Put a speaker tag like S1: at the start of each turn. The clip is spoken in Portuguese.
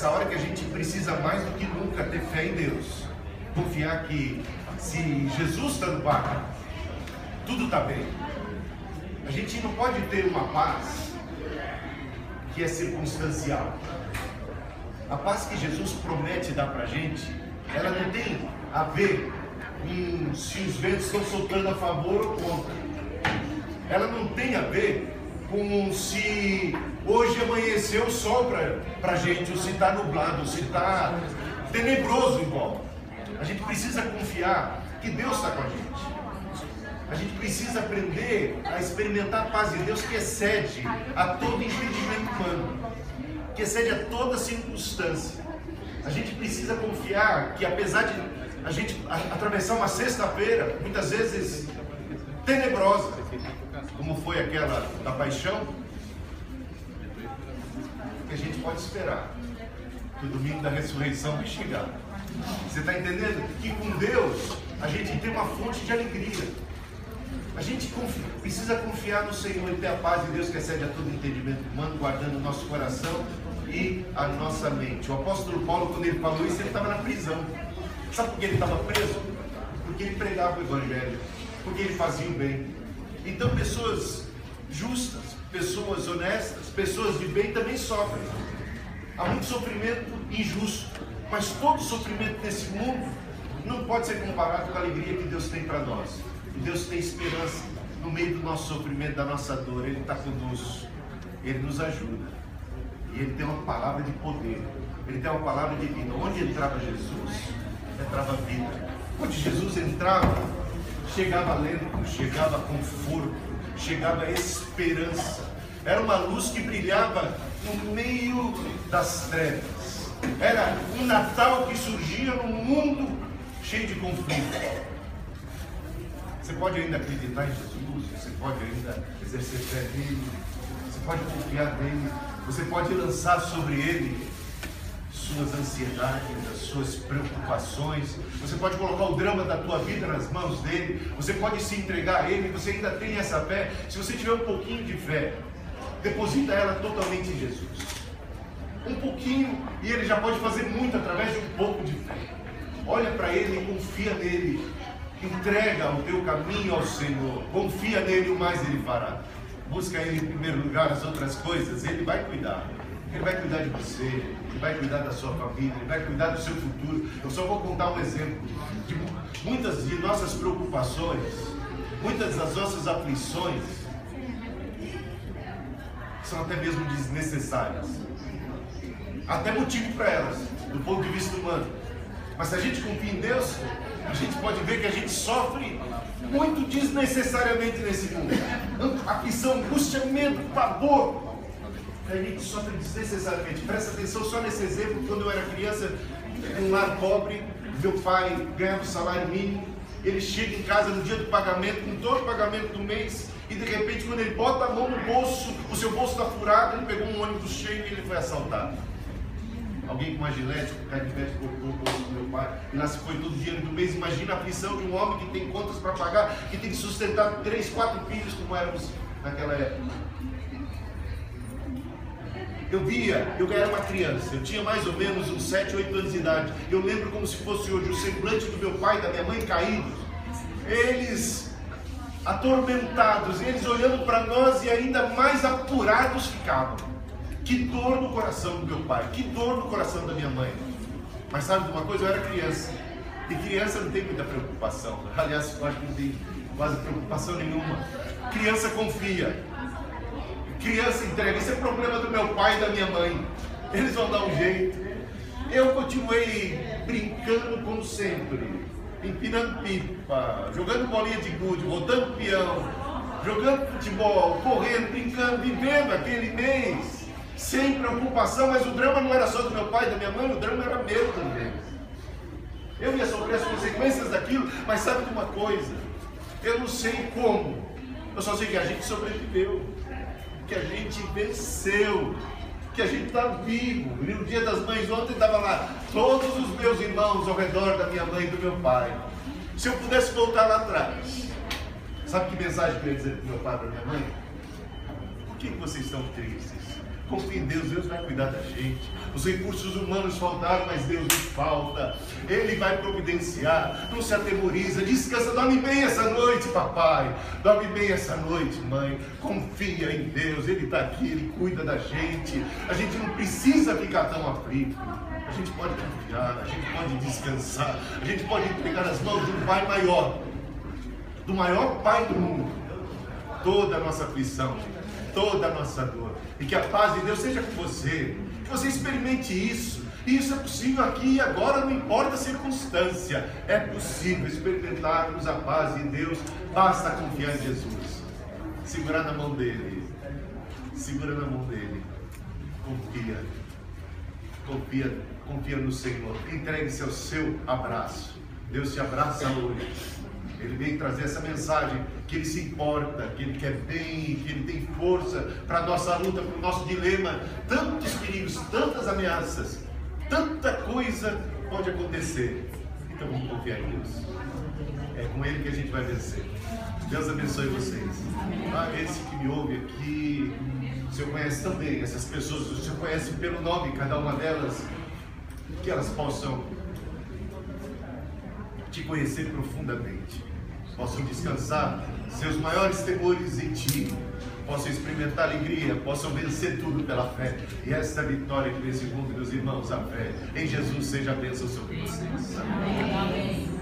S1: essa hora que a gente precisa mais do que nunca ter fé em Deus. Confiar que se Jesus está no barco, tudo está bem. A gente não pode ter uma paz que é circunstancial. A paz que Jesus promete dar para a gente, ela não tem a ver com se os ventos estão soprando a favor ou contra. Ela não tem a ver com se hoje amanheceu o sol para a gente, ou se está nublado, se está tenebroso em volta. A gente precisa confiar que Deus está com a gente. A gente precisa aprender a experimentar a paz de Deus que excede a todo entendimento humano, que excede a toda circunstância. A gente precisa confiar que, apesar de a gente atravessar uma sexta-feira, muitas vezes tenebrosa, como foi aquela da paixão, que a gente pode esperar que o domingo da ressurreição vai chegar. Você está entendendo? Que com Deus a gente tem uma fonte de alegria. A gente precisa confiar no Senhor e ter a paz de Deus que excede a todo entendimento humano, guardando o nosso coração e a nossa mente. O apóstolo Paulo, quando ele falou isso, ele estava na prisão. Sabe por que ele estava preso? Porque ele pregava o Evangelho, porque ele fazia o bem. Então pessoas justas, pessoas honestas, pessoas de bem também sofrem. Há muito sofrimento injusto, mas todo sofrimento nesse mundo não pode ser comparado com a alegria que Deus tem para nós. E Deus tem esperança no meio do nosso sofrimento, da nossa dor. Ele está conosco, Ele nos ajuda. E Ele tem uma palavra de poder, Ele tem uma palavra de vida. Onde entrava Jesus, entrava vida. Onde Jesus entrava, chegava alento, chegava conforto, chegava esperança. Era uma luz que brilhava no meio das trevas. Era um Natal que surgia num mundo cheio de conflito. Você pode ainda acreditar em Jesus, você pode ainda exercer fé nele, você pode confiar nele, você pode lançar sobre ele suas ansiedades, as suas preocupações, você pode colocar o drama da tua vida nas mãos dele, você pode se entregar a ele, você ainda tem essa fé. Se você tiver um pouquinho de fé, deposita ela totalmente em Jesus. Um pouquinho, e ele já pode fazer muito através de um pouco de fé. Olha para ele e confia nele. Entrega o teu caminho ao Senhor, confia nele, o mais ele fará. Busca ele em primeiro lugar, as outras coisas ele vai cuidar. Ele vai cuidar de você, ele vai cuidar da sua família, ele vai cuidar do seu futuro. Eu só vou contar um exemplo de muitas de nossas preocupações, muitas das nossas aflições são até mesmo desnecessárias, até motivo para elas, do ponto de vista humano. Mas se a gente confia em Deus, a gente pode ver que a gente sofre muito desnecessariamente nesse mundo. Aflição, angústia, medo, pavor. A gente sofre desnecessariamente. Presta atenção só nesse exemplo. Quando eu era criança, em um lar pobre, meu pai ganhava um salário mínimo. Ele chega em casa no dia do pagamento, com todo o pagamento do mês, e de repente, quando ele bota a mão no bolso, o seu bolso está furado, ele pegou um ônibus cheio e ele foi assaltado. Alguém com uma gilete, com canivete, cortou o bolso do meu pai, e lá se foi todo o dinheiro do mês. Imagina a aflição de um homem que tem contas para pagar, que tem que sustentar 3, 4 filhos, como éramos naquela época. Eu era uma criança, eu tinha mais ou menos uns 7, 8 anos de idade. Eu lembro como se fosse hoje o semblante do meu pai e da minha mãe caídos. Eles atormentados, eles olhando para nós e ainda mais apurados ficavam. Que dor no coração do meu pai, que dor no coração da minha mãe. Mas sabe de uma coisa? Eu era criança. E criança não tem muita preocupação. Aliás, eu acho que não tem quase preocupação nenhuma. Criança confia. Criança entrega. Esse é o problema do meu pai e da minha mãe. Eles vão dar um jeito. Eu continuei brincando como sempre. Empinando pipa, jogando bolinha de gude, rodando peão, jogando futebol, correndo, brincando, vivendo aquele mês. Sem preocupação, mas o drama não era só do meu pai e da minha mãe, o drama era meu também. Eu ia sofrer as consequências daquilo, mas sabe de uma coisa? Eu não sei como, eu só sei que a gente sobreviveu, que a gente venceu, que a gente está vivo. E no dia das mães ontem estava lá todos os meus irmãos ao redor da minha mãe e do meu pai. Se eu pudesse voltar lá atrás, sabe que mensagem que eu ia dizer para o meu pai e para minha mãe? Por que vocês estão tristes? Confia em Deus, Deus vai cuidar da gente. Os recursos humanos faltaram, mas Deus nos falta. Ele vai providenciar. Não se atemoriza, descansa, dorme bem essa noite, papai. Dorme bem essa noite, mãe. Confia em Deus, Ele está aqui, Ele cuida da gente. A gente não precisa ficar tão aflito. A gente pode confiar, a gente pode descansar, a gente pode entregar as mãos do Pai maior, do maior Pai do mundo, toda a nossa aflição, toda a nossa dor. E que a paz de Deus seja com você, que você experimente isso. E isso é possível aqui e agora, não importa a circunstância. É possível experimentarmos a paz de Deus, basta confiar em Jesus. Segurar na mão dele, segura na mão dele, confia no Senhor, entregue-se ao seu abraço. Deus te abraça hoje. Ele veio trazer essa mensagem, que Ele se importa, que Ele quer bem, que Ele tem força para a nossa luta, para o nosso dilema. Tantos perigos, tantas ameaças, tanta coisa pode acontecer. Então vamos confiar em Deus. É com Ele que a gente vai vencer. Deus abençoe vocês. Esse que me ouve aqui, o Senhor conhece também essas pessoas, o Senhor conhece pelo nome cada uma delas, que elas possam te conhecer profundamente, possam descansar seus maiores temores em ti, possam experimentar alegria, possam vencer tudo pela fé. E esta vitória que nesse mundo, meus irmãos, a fé em Jesus seja a bênção sobre vocês. Amém.